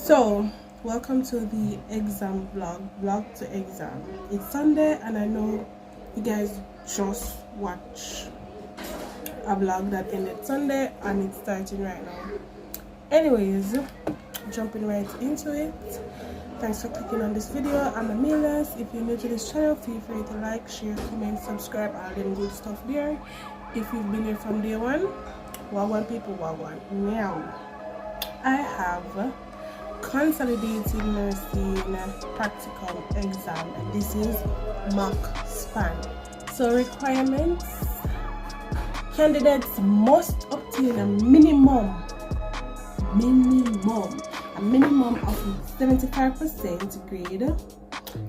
So, welcome to the exam vlog to exam. It's Sunday, and I know you guys just watch a vlog that ended Sunday, and it's starting right now. Anyways, jumping right into it. Thanks for clicking on this video. I'm Amelia's. If you're new to this channel, feel free to like, share, comment, subscribe, all them good stuff there. If you've been here from day one, wagwan people, wagwan. Now, I have consolidated nursing practical exam, and this is mock span. So requirements: candidates must obtain a minimum of 75% grade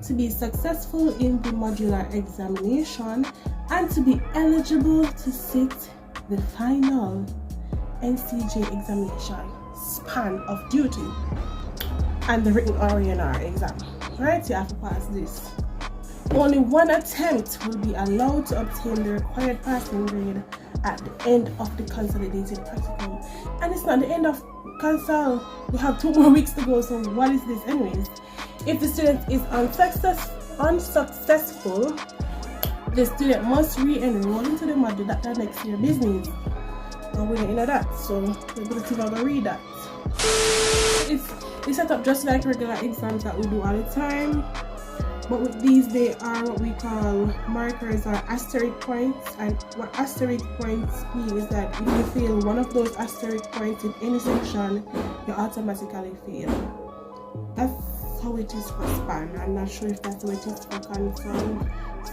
to be successful in the modular examination and to be eligible to sit the final NCJ examination span of duty and the written RNR exam. Right, you have to pass this. Only one attempt will be allowed to obtain the required passing grade at the end of the consolidated practicum. And it's not the end of consol. We have 2 more weeks to go, so what is this anyways? If the student is unsuccessful, the student must re-enroll into the module that next year business. And we don't know that, so we're going to read that. It's set up just like regular exams that we do all the time, but with these they are what we call markers or asterisk points. And what asterisk points mean is that if you fail one of those asterisk points in any section, you automatically fail. That's how it is for span. I'm not sure if that's how it is for consol.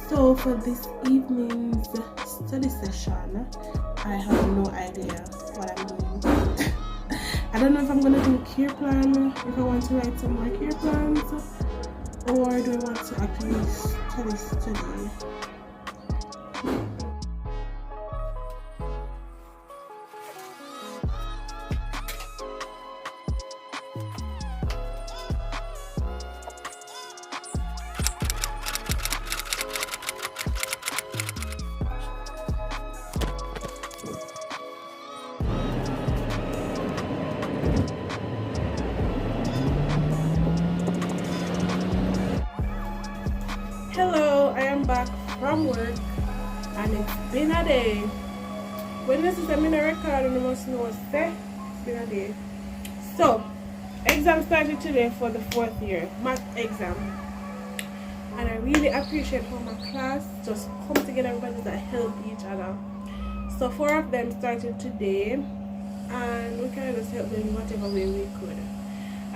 So for this evening's study session, I have no idea what I'm doing. I don't know if I'm going to do a care plan, if I want to write some more care plans, or do I want to actually study. Hello, I am back from work and it's been a day. When this is a mini record, you must know it's been a day. So, exam started today for the 4th year, math exam. And I really appreciate how my class just come together, everybody that help each other. So 4 of them started today and we kind of just helped them in whatever way we could.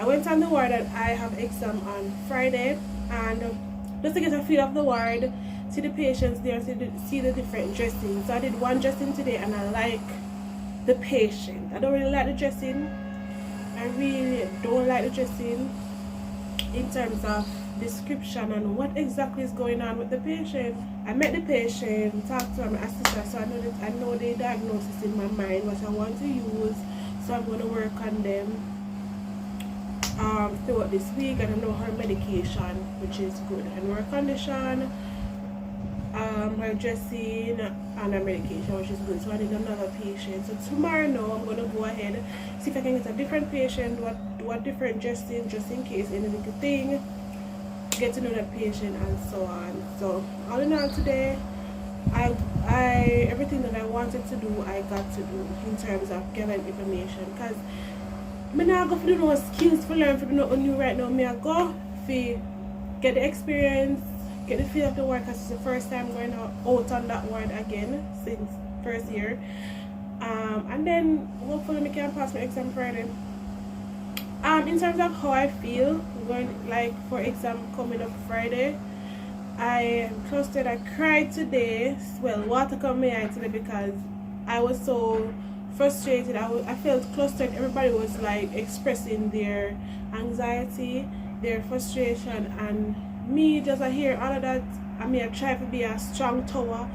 I went on the ward and I have exam on Friday, and just to get a feel of the ward, see the patients there, see the different dressings. So I did one dressing today and I like the patient. I don't really like the dressing. I really don't like the dressing in terms of description and what exactly is going on with the patient. I met the patient, talked to my assistant, so I know the diagnosis in my mind, what I want to use. So I'm going to work on them throughout this week, and I know her medication, which is good, and her condition, her dressing, and her medication, which is good. So I need another patient. So tomorrow now I'm going to go ahead, see if I can get a different patient, what different dressing, just in case any little thing, get to know that patient and so on. So all in all today, I everything that I wanted to do, I got to do in terms of gathering information, because I not go for no skills for learn for no new right now. I go for get the experience, get the feel of the work, because it's the first time going out on that word again since 1st year. And then hopefully I can pass my exam Friday. In terms of how I feel going like for exam coming up Friday, I am clustered. I cried today. Well, water come my eye today because I was so frustrated. I felt clustered. Everybody was like expressing their anxiety, their frustration, and me just I hear all of that. I mean, I try to be a strong tower.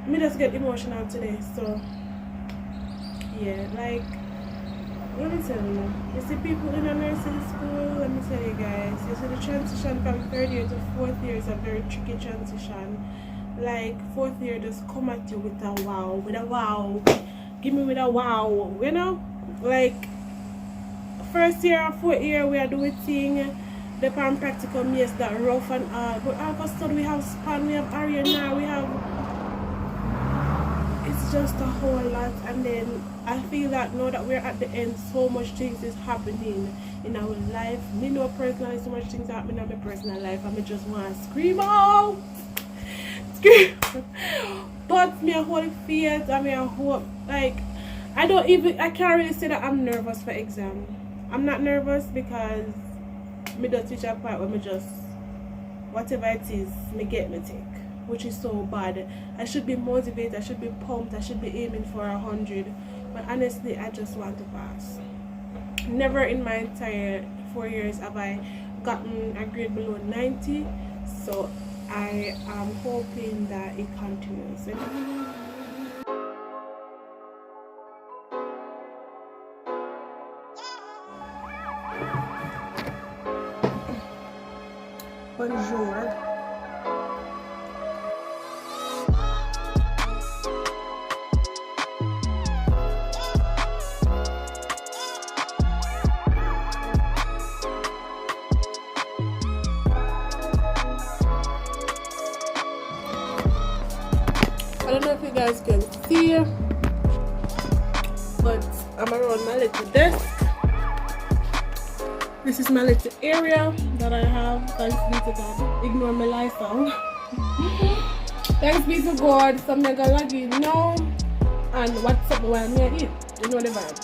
Me just get emotional today. So yeah, like let me tell you, see people in a nursing school. Let me tell you guys, you see the transition from 3rd year to 4th year is a very tricky transition. Like 4th year just come at you with a wow, give me with a wow, you know, like first year or fourth year we are doing thing. The pan practicum, yes, that rough and all. But all of a sudden we have span, we have area now, we have, it's just a whole lot. And then I feel that now that we're at the end, so much things is happening in our life. Me know personally so much things happening in my personal life and I just want to scream out. Scream. But me a whole faith and me a hope, like I can't really say that I'm nervous for exam. I'm not nervous because me don't teach a part where me just whatever it is me get me take, which is so bad. I should be motivated, I should be pumped, I should be aiming for 100, but honestly I just want to pass. Never in my entire 4 years have I gotten a grade below 90, so I am hoping that it continues. Bonjour. I don't know if you guys can see, but I'm around my little desk. This is my little area that I have. Thanks be to God. Ignore my life now. Thanks be to God. So I'm gonna log in now. And what's up while me eat? You know the vibe.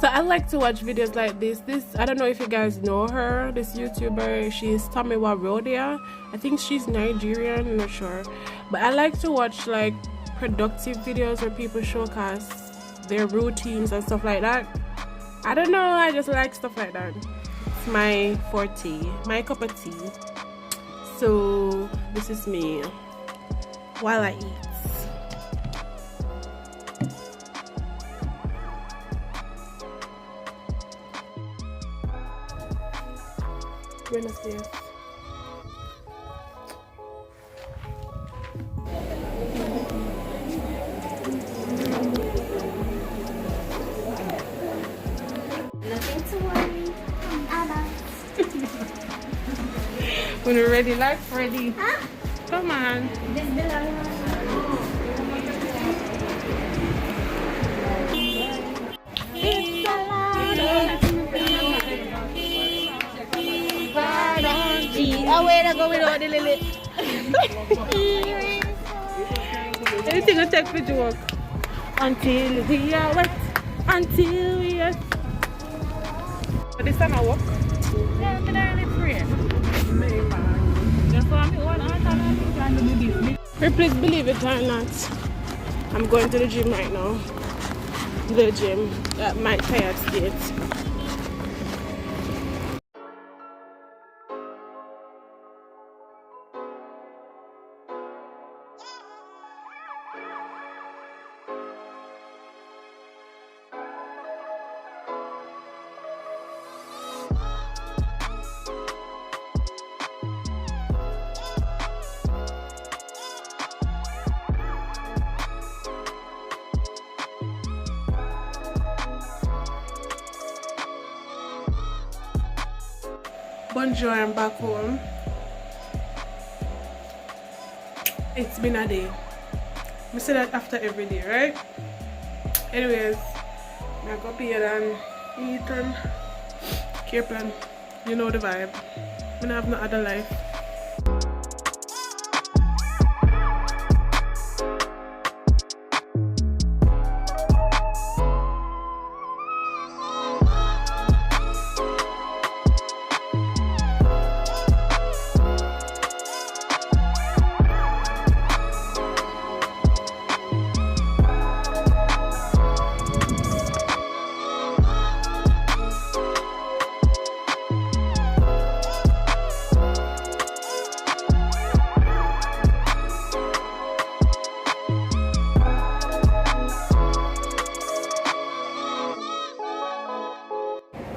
So I like to watch videos like this. I don't know if you guys know her. This YouTuber, she's Tomiwa Rodia. I think she's Nigerian, I'm not sure. But I like to watch like productive videos where people showcase their routines and stuff like that. I don't know, I just like stuff like that. It's my forte, my cup of tea. So this is me while I eat. Buenos dias. Nothing to worry about. When we're ready, like Freddy. Huh? Come on. This belongs. It's allowed. Oh, wait, I go without the lily. Anything will take for joke. Until we are wet. Until we are. But this time I walk. Yeah, I'm gonna pray. Please believe it or not, I'm going to the gym right now. The gym at my tired state. Bonjour, I'm back home. It's been a day. I say that after every day, right? Anyways, I go up here and eat and care plan. You know the vibe. I don't have no other life.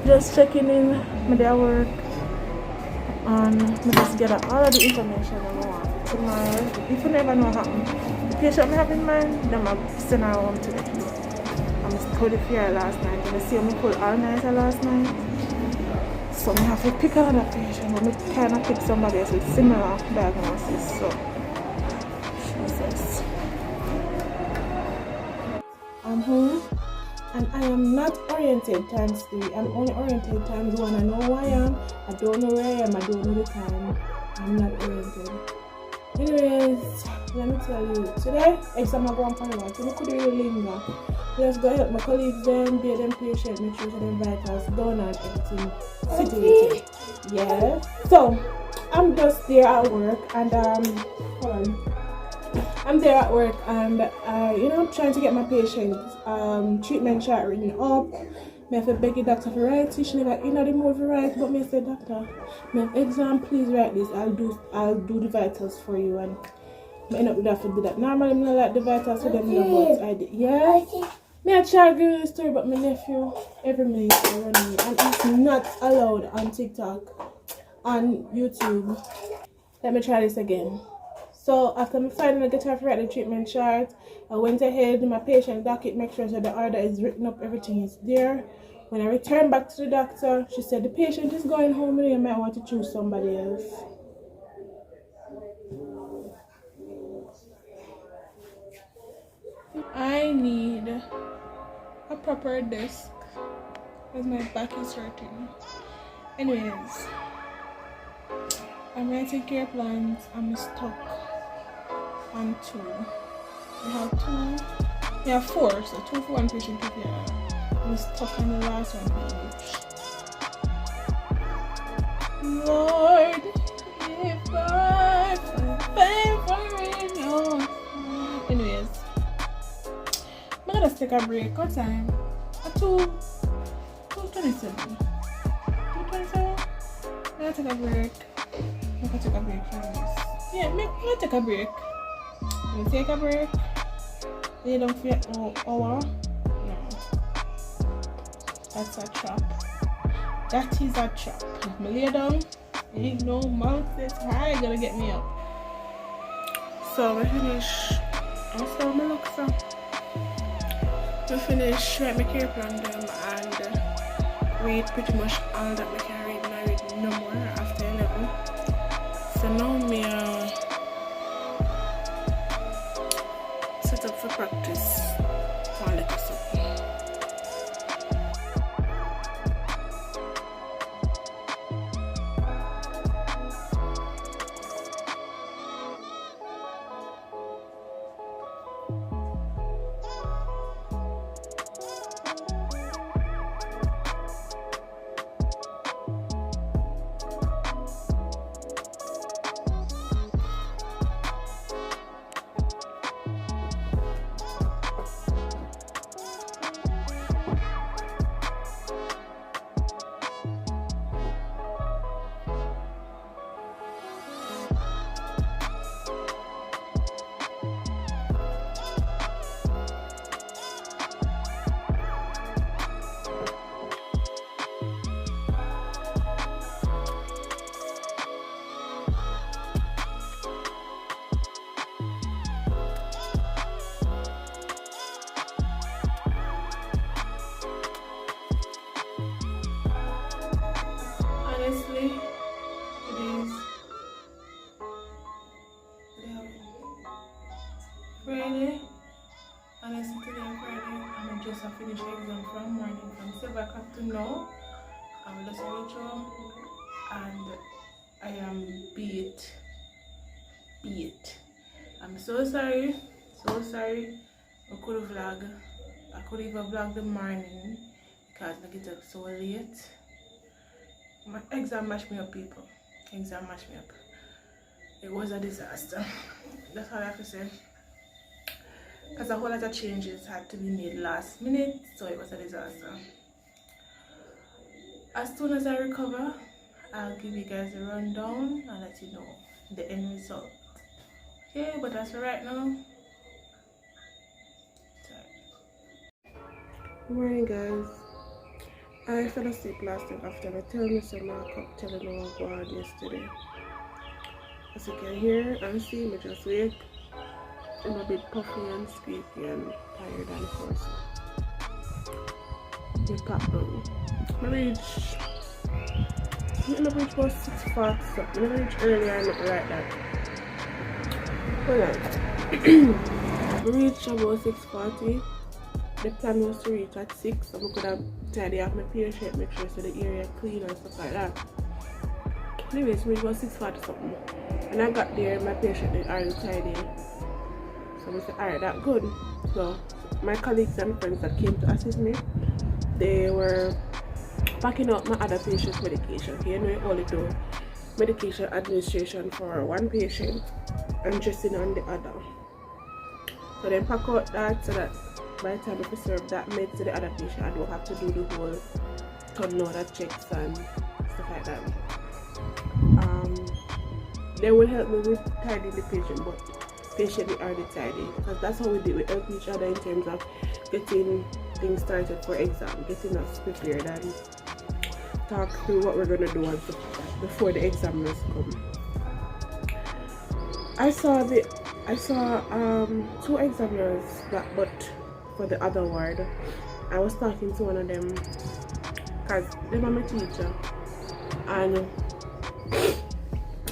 Just checking in my day at work and I just get all of the information I want tomorrow. If you never know what happened, the patient I have in mind, then I'll send her home today. I'm studying for last night and I see me pull all night last night. So I have to pick another patient, but I kind of pick somebody else with similar diagnosis. So, Jesus. I'm home and I am not oriented times 3. I'm only oriented times 1. I know who I am. I don't know where I am. I don't know the time. I'm not oriented. Anyways, let me tell you. Today, exam I go on for a while. So I could really linger. Just go help my colleagues them, be them patient, make sure them vitals done and everything situated. Yeah. So I'm just there at work and hold on. I'm there at work and trying to get my patient's treatment chart written up. I have to beg the doctor to write. She never in the mood to write, but I said, doctor, my exam, please write this. I'll do the vitals for you, and I end up with that to do that. Normally I don't like the vitals for them, but I did. Yeah. I try to give you the story about my nephew every minute I run me, and it's not allowed on TikTok, on YouTube. Let me try this again. So after I finally get her to write the treatment chart, I went ahead in my patient docket, make sure that the order is written up, everything is there. When I returned back to the doctor, she said the patient is going home and you might want to choose somebody else. I need a proper desk because my back is hurting. Anyways, I'm writing care plans. I'm stuck on 2. We have 2. We have 4, so 2 for one patient, 2 for the other. I'm stuck on the last one page. Lord, if I favor in your. Anyways, I'm gonna take a break. What time? At 2:27. 2:27? I'm gonna take a break. I'm gonna take a break from this. Yeah, I'm gonna take a break. I'm gonna take a break. Lay down for an hour. No. That's a trap. That is a trap. If I lay down, ain't no mountain high gonna get me up. So we finish. That's how I look so. We finish write my care plan them and read pretty much all that we can read. I read no more after 11. So now me set up for practice one little something. Honestly, it is Friday. Honestly, today on Friday, I'm just a finished exam from morning from 7 o'clock to now. I'm just going through and I am beat. I'm so sorry. I could have vlog. I could even vlog the morning because I get up so late. My exam mashed me up, people. Exam mashed me up. It was a disaster. That's all I have to say. Because a whole lot of changes had to be made last minute, so it was a disaster. As soon as I recover, I'll give you guys a rundown and let you know the end result. Okay, but as for right now, good morning, guys. I fell asleep last night after I tell me some cup telling me what gwaan yesterday. As you can hear and see, I just wake. I'm a bit puffy and squeaky and tired and hoarse. my top down. I reach about 6:40 something. I reach earlier and nothing like that. Hold on. I reached about 6:40. The plan was to reach at 6, so I could have tidy up my patient, make sure so the area clean and stuff like that. Anyways, it was 6:40 something. When I got there, my patient did already tidy. So I said, alright, that's good. So my colleagues and friends that came to assist me, they were packing up my other patient's medication. You know, you only do medication administration for one patient and dressing on the other. So then pack out that so that by the time if I serve that med to the other patient, I don't have to do the whole turnover checks and stuff like that. They will help me with tidying the patient, but patient is already tidy, because that's how we do. We help each other in terms of getting things started for exam, getting us prepared and talk through what we're gonna do and stuff like that before the examiners come. I saw two examiners that, but for the other ward, I was talking to one of them because they're my teacher, and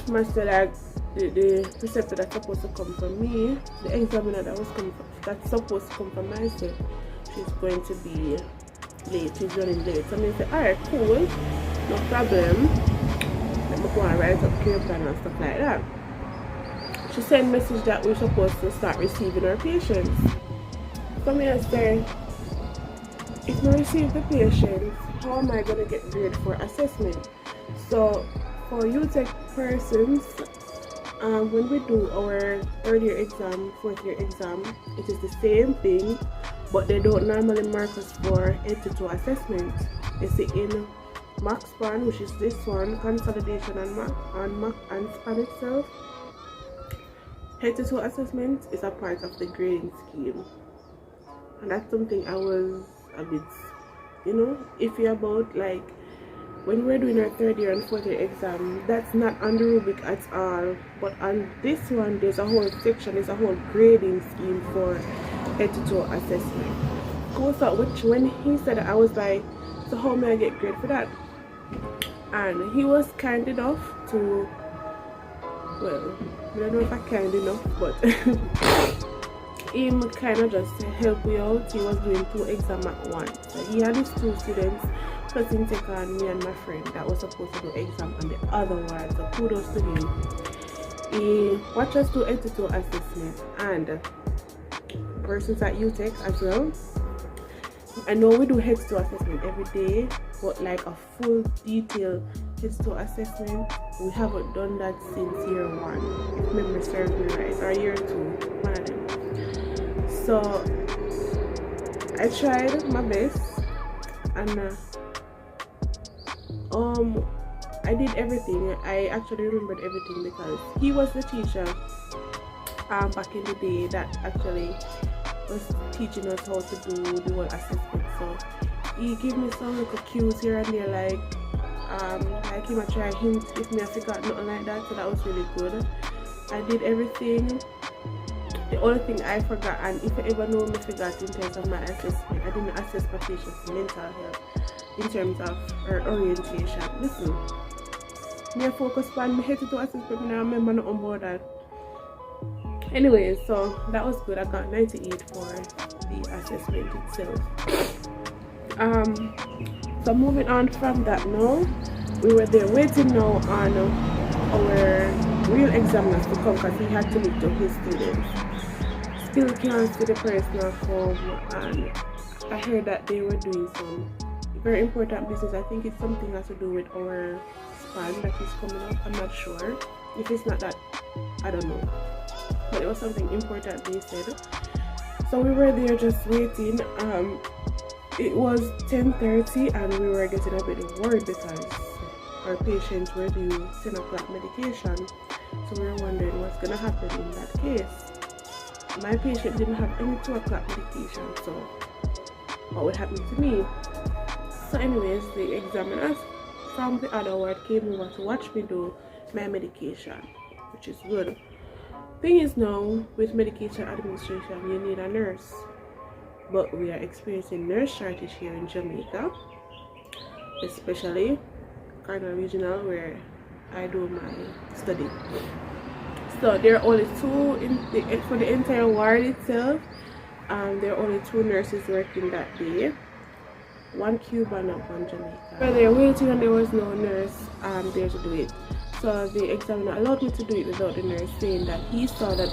master like the preceptor that's supposed to come from me, the examiner that's supposed to come from myself, she's going to be late, she's running late. So I said, alright, cool, no problem. Let me go and write up care plan and stuff like that. She sent a message that we're supposed to start receiving our patients. So I said, if I receive the patients, how am I going to get grade for assessment? So for UTech persons, when we do our third year exam, fourth year exam, it is the same thing, but they don't normally mark us for head to toe assessment. They say in max span, which is this one, consolidation and span itself, head to toe assessment is a part of the grading scheme, and that's something I was a bit, iffy about. Like, when we're doing our third year and fourth year exam, that's not on the rubric at all, but on this one there's a whole section, there's a whole grading scheme for head to toe assessment. So when he said that, I was like, so how may I get grade for that? And he was kind enough to, well, I don't know if I'm kind enough, but him kind of just help me out. He was doing 2 exams at once. So he had his 2 students plus him take on me and my friend that was supposed to do exam on the other one. So kudos to him. He watched us do head to toe assessment and persons at UTech as well. I know we do head to toe assessment every day, but like a full detailed head to toe assessment, we haven't done that since year 1, if memory serves me right, or year 2, one of them. So I tried my best, and I did everything. I actually remembered everything because he was the teacher back in the day that actually was teaching us how to do the whole assessment. So he gave me some little cues here and there, like him a try hint if me I forgot nothing like that. So that was really good. I did everything. The only thing I forgot, and if I ever know me forgot in terms of my assessment, I didn't assess my patient's mental health in terms of her orientation. Listen, me focus on my head to toe assessment, I remember not on board that. Anyway, so that was good. I got 98 for the assessment itself. So moving on from that now, we were there waiting now on our real examiners to come because he had to meet up his students. Still can't see the person come, and I heard that they were doing some very important business. I think it's something has to do with our span that is coming up. I'm not sure. If it's not that, I don't know. But it was something important they said. So we were there just waiting. It was 10:30 and we were getting a bit worried because our patients were due 10 o'clock medication. So we were wondering what's gonna happen in that case. My patient didn't have any 2 o'clock medication, so what would happen to me? So anyways, the examiners from the other ward came over to watch me do my medication, which is good. Thing is now, with medication administration, you need a nurse. but we are experiencing nurse shortage here in Jamaica, especially Cardinal Regional where I do my study. So there are only two for the entire ward itself. There are only 2 nurses working that day, 1 Cuba and 1 Jamaica. So they're waiting and there was no nurse there to do it. So the examiner allowed me to do it without the nurse, saying that he saw that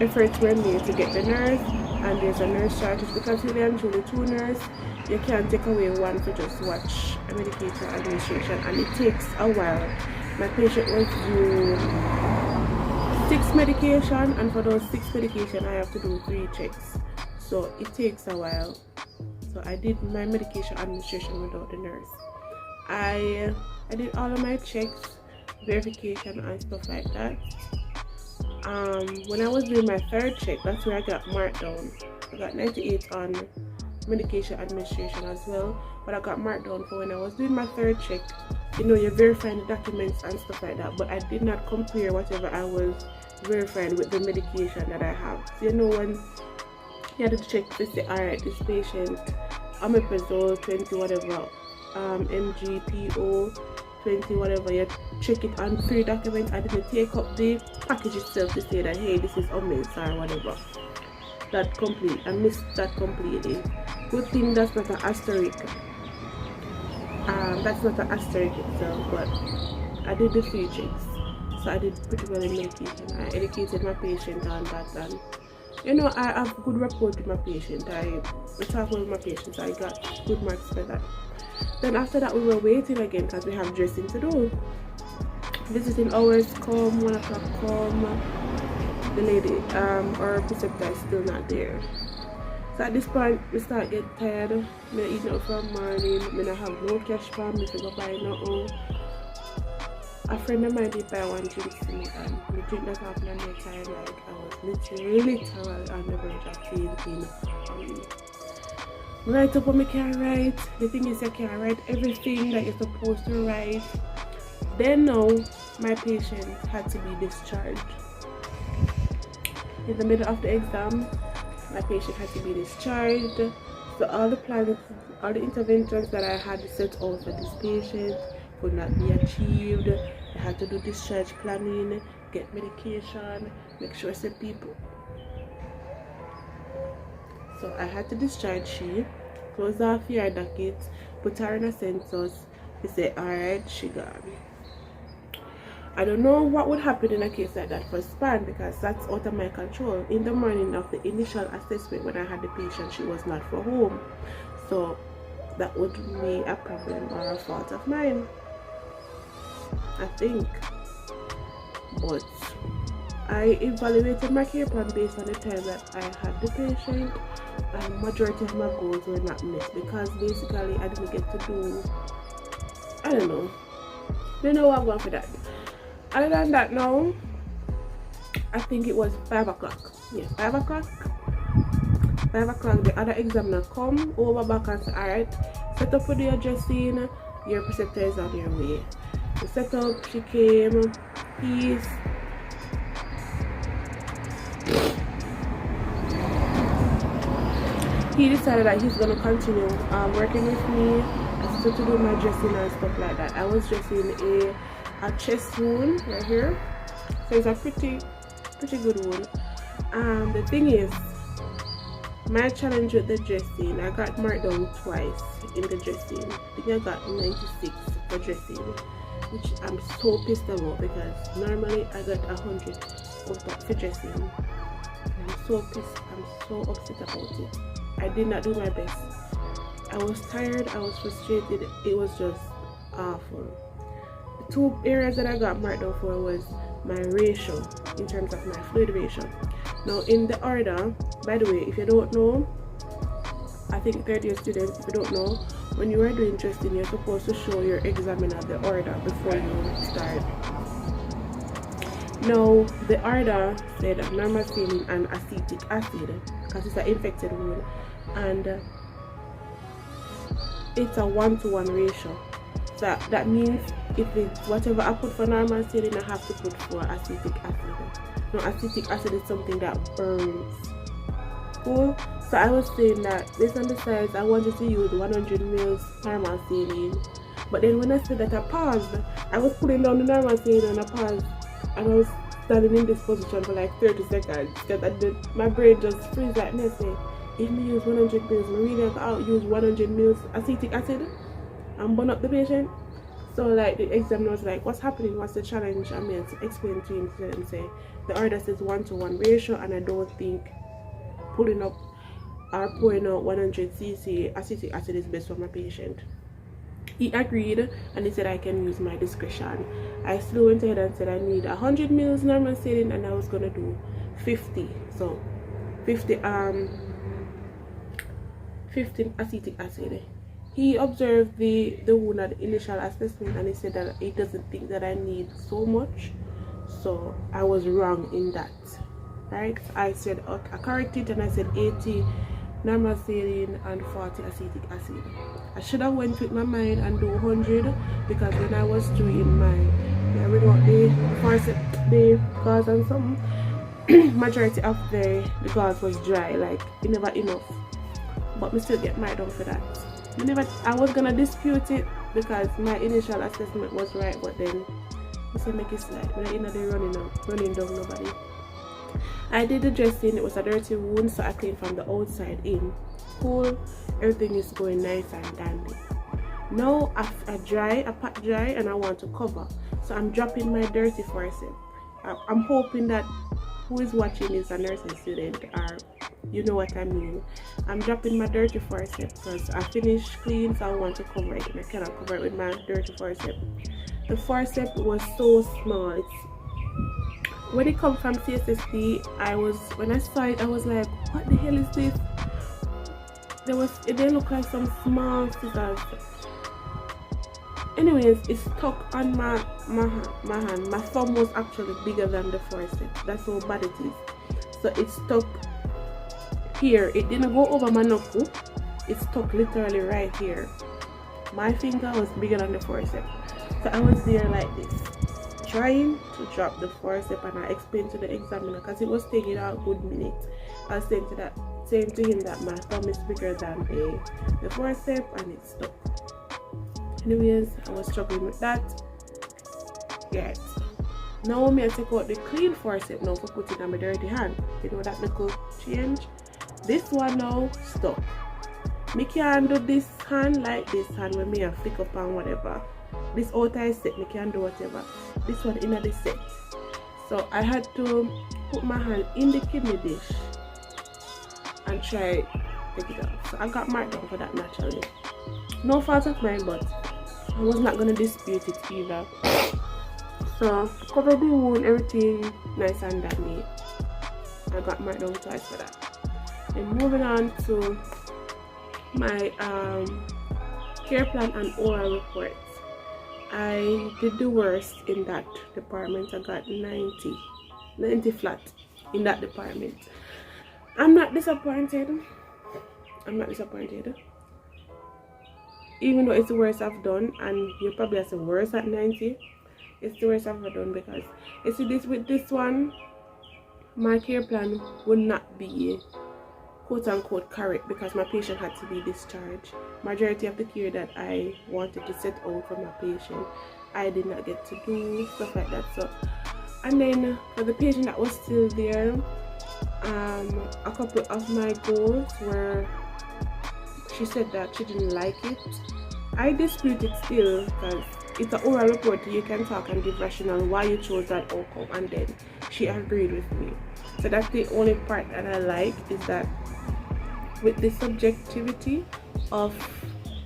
efforts were made to get the nurse and there's a nurse shortage, because really and truly 2 nurses, you can't take away one to just watch a medication administration, and it takes a while. My patient was due 6 medication, and for those 6 medication I have to do 3 checks, so it takes a while. So I did my medication administration without the nurse. I did all of my checks, verification and stuff like that. When I was doing my 3rd check, that's where I got marked down. I got 98 on medication administration as well, but I got marked down for when I was doing my 3rd check. You know, you're verifying the documents and stuff like that, but I did not compare whatever I was verifying with the medication that I have. So you know, when you had to check to say, alright, this patient omeprazole 20 whatever, MGPO 20 whatever, you check it on 3 documents. I didn't take up the package itself to say that hey, this is omens or whatever. I missed that completely. Good thing that's not an asterisk. That's not an asterisk itself, but I did the 3 checks, so I did pretty well in medication. I educated my patient on that, and you know, I have good rapport with my patient. I talk with my patients. I got good marks for that. Then after that, we were waiting again because we have dressing to do. Visiting hours come, 1 o'clock come. The lady, our preceptor is still not there. So at this point, we start getting tired. I eat nothing from morning. I have no cash for me to go buy nothing. A friend of mine did buy 1 drink for me, and the drink that happened and I tired, like I was literally tired on the verge of fainting. Write up what I can write. The thing is, I can write everything that you're supposed to write. Then now, my patient had to be discharged. In the middle of the exam, my patient had to be discharged. So all the plans, all the interventions that I had set out for this patient could not be achieved. I had to do discharge planning, get medication, make sure I said people. So I had to discharge she, close off her docket, put her in a census. They said, alright, she gone. I don't know what would happen in a case like that for span, because that's out of my control. In the morning of the initial assessment when I had the patient, she was not for home. So that would be a problem or a fault of mine, I think. But I evaluated my care plan based on the time that I had the patient, and majority of my goals were not met because basically I didn't get to do, I don't know what I'm going for that. Other than that, now I think it was 5 o'clock. Yeah, 5 o'clock. 5 o'clock, the other examiner come over back and say, alright, set up for the addressing, your preceptor is on your way. The setup, she came, peace. He decided that he's gonna continue working with me. I started to do my dressing and stuff like that. I was dressing a chest wound right here, so it's a pretty good wound. The thing is, my challenge with the dressing, I got marked down twice in the dressing. I think I got 96 for dressing, which I'm so pissed about because normally I got 100 for dressing. I'm so pissed, I'm so upset about it. I did not do my best. I was tired, I was frustrated, it was just awful. The 2 areas that I got marked down for was my ratio, in terms of my fluid ratio. Now in the order, by the way, if you don't know, I think 3rd year students, if you don't know, when you are doing dressing, you're supposed to show your examiner the order before you start. Now the order said normal saline and acetic acid because it's an infected wound, and it's a 1-to-1 ratio. So that means if it's whatever I put for normal saline, I have to put for acetic acid. Now acetic acid is something that burns. Cool. So I was saying that based on the size, I wanted to use 100 mils normal saline. But then when I said that, I paused. I was putting down the normal saline and I paused. And I was standing in this position for like 30 seconds. Because my brain just freeze like me. Say, if me use 100 mils, I really have to use 100 mils acetic acid and burn up the patient. So like the examiner was like, what's happening? What's the challenge? I mean, to explain to him and say, the order says 1-to-1 ratio, and I don't think pulling up or pouring out 100 cc acetic acid is best for my patient. He agreed and he said I can use my discretion. I still went ahead and said I need 100 mils normal saline and I was gonna do 50. So 50 acetic acid. He observed the wound at the initial assessment and he said that he doesn't think that I need so much. So I was wrong in that. Right? I said I corrected and I said 80 normal saline and 40 acetic acid. I should have went with my mind and do 100 because when I was doing my ring out the gauze and something, majority of the gauze was dry, like it never enough. But me still get my done for that. I was gonna dispute it because my initial assessment was right, but then I said make it slide. When I ended up running down nobody. I did the dressing. It was a dirty wound, so I cleaned from the outside in. Cool. Everything is going nice and dandy. Now I pat dry and I want to cover. So I'm dropping my dirty forceps. I'm hoping that who is watching is a nursing student or you know what I mean. I'm dropping my dirty forceps because I finished clean, so I want to cover it and I cannot cover it with my dirty forceps. The forceps was so small. When it comes from CSSD, when I saw it, I was like, what the hell is this? They look like some small scissors. Anyways, it's stuck on my hand. My thumb was actually bigger than the forceps. That's how bad it is. So it's stuck here. It didn't go over my knuckle. It's stuck literally right here. My finger was bigger than the forceps. So I was there like this, trying to drop the forceps, and I explained to the examiner because it was taking a good minute. I was saying to him that my thumb is bigger than the forceps and it's stuck. Anyways, I was struggling with that. Right. Now I take out the clean forceps now for putting on my dirty hand. You know that little change? This one now stuck. Me can do this hand like this hand when me have flick up and whatever. This outer set, me can do whatever. This one in the set. So I had to put my hand in the kidney dish and try to take it off. So I got marked down for that naturally. No fault of mine, but I was not gonna dispute it either. So cover the wound, everything nice and dandy. I got marked down twice for that. And moving on to my care plan and oral reports. I did the worst in that department. I got 90 flat in that department. I'm not disappointed. Even though it's the worst I've done, and you probably have the worst at 90, it's the worst I've ever done because you see with this one, my care plan would not be quote unquote correct because my patient had to be discharged. Majority of the care that I wanted to set out for my patient, I did not get to do, stuff like that. So, and then for the patient that was still there, a couple of my goals were, she said that she didn't like it. I dispute it still because it's an oral report. You can talk and give rationale why you chose that outcome, and then she agreed with me. So that's the only part that I like, is that with the subjectivity of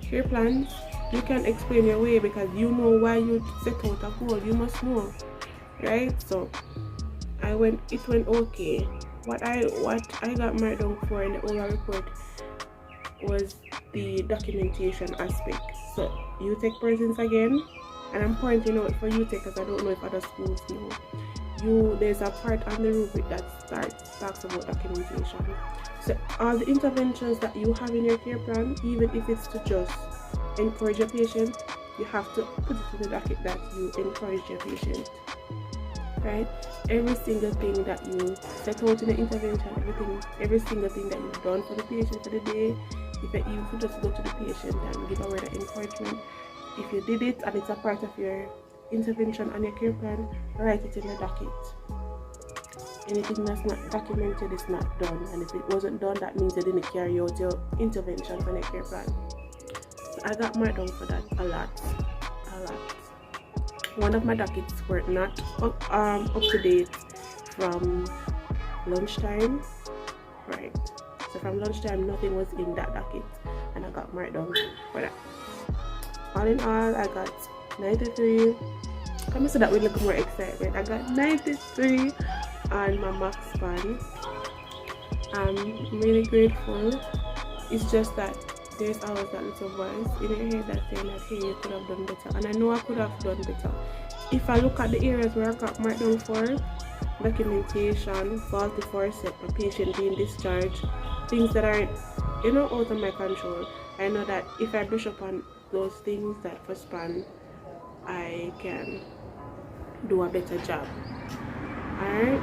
care plans, you can explain your way because you know why you set out a goal. You must know, right? So it went okay. What I got marked down for in the oral report was the documentation aspect. So you take persons again, and I'm pointing out for you take because I don't know if other schools know. There's a part on the rubric that talks about documentation. So all the interventions that you have in your care plan, even if it's to just encourage your patient, you have to put it in the docket that you encourage your patient, right? Every single thing that you set out in the intervention, every single thing that you've done for the patient for the day, if you could just go to the patient and give a word of encouragement. If you did it and it's a part of your intervention and your care plan, write it in the docket. Anything that's not documented is not done, and if it wasn't done, that means you didn't carry out your intervention and your care plan. So I got marked down for that a lot. One of my dockets were not up to date from lunchtime, right? So from lunchtime, nothing was in that docket, and I got marked down for that. All in all, I got 93. Come so that we look more excited. I got 93 on my max span. I'm really grateful. It's just that there's always that little voice in your head that's saying that, hey, you could have done better. And I know I could have done better. If I look at the areas where I got marked down for, documentation, faulty forceps, a patient being discharged, things that are, out of my control, I know that if I brush up on those things that for span, I can do a better job. Alright?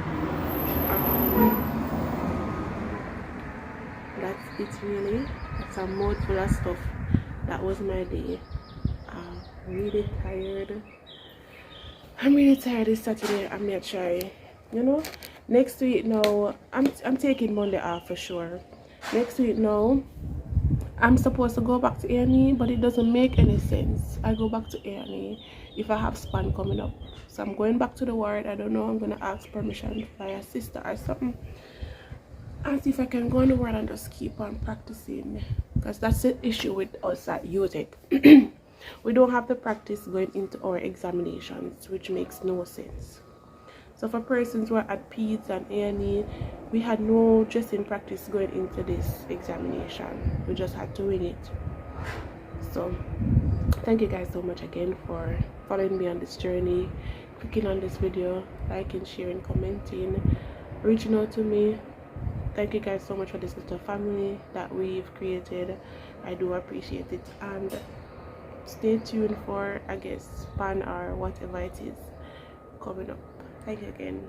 That's it really. It's a mouthful of stuff. That was my day. I'm really tired. It's Saturday. I'm not sure. Next week now, I'm taking Monday off for sure. Next week now, I'm supposed to go back to A&E, but it doesn't make any sense. I go back to A&E if I have span coming up. So I'm going back to the ward. I don't know. I'm gonna ask permission by a sister or something, and see if I can go on the ward and just keep on practicing. Because that's the issue with us at UTech. We don't have the practice going into our examinations, which makes no sense. So for persons who are at PEDS and A&E, we had no dressing practice going into this examination. We just had to wing it. So thank you guys so much again for following me on this journey, clicking on this video, liking, sharing, commenting, reaching out to me. Thank you guys so much for this little family that we've created. I do appreciate it, and stay tuned for, I guess, span or whatever it is coming up. Thank you again.